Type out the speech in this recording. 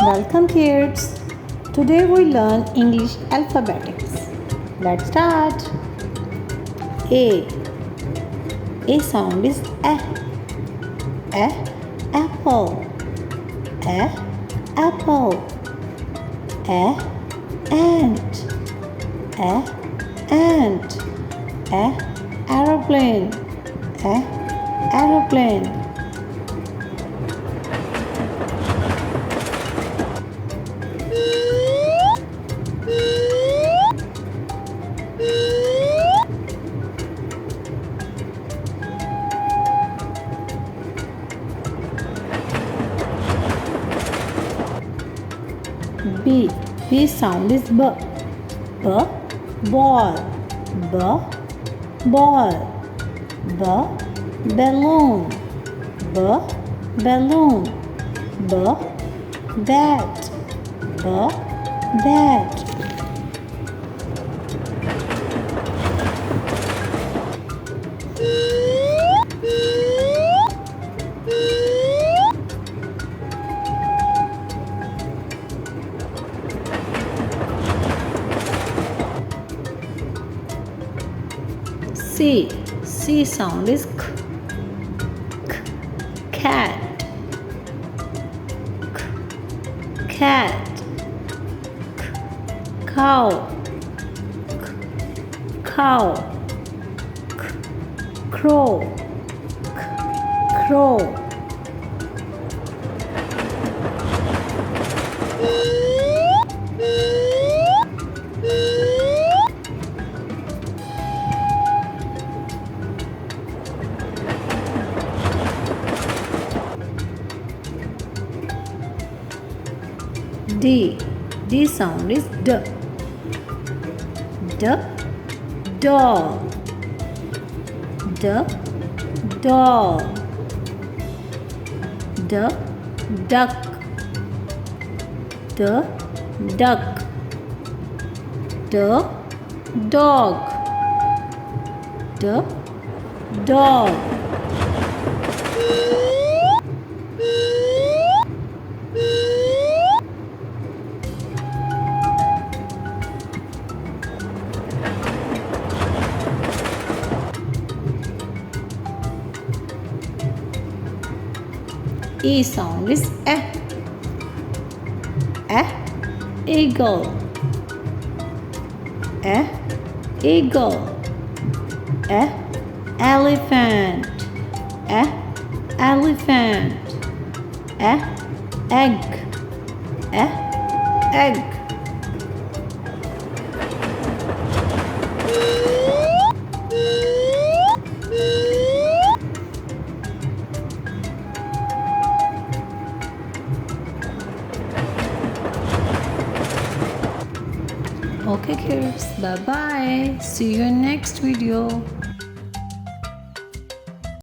Welcome kids. Today we learn English alphabetics. Let's start. A. A sound is A. A. Apple. A. Apple. A. Ant. A. Ant. A. Aeroplane. A. Aeroplane. B. B sound is B. B. Ball. B. Ball. B. Balloon. B. Balloon. B. Bat. B. Bat. C. C sound is K. K. Cat. K. Cat. K. Cow. K. Cow. K. Crow. K. Crow. D. D sound is D. D. Doll. D. Doll. D. Duck. D. Duck. D. Dog. D. Dog. E sound is E. E. Eagle. E. Eagle. E. Elephant. E. Elephant. E. Egg. E. Egg. Okay kids, bye bye. See you in next video.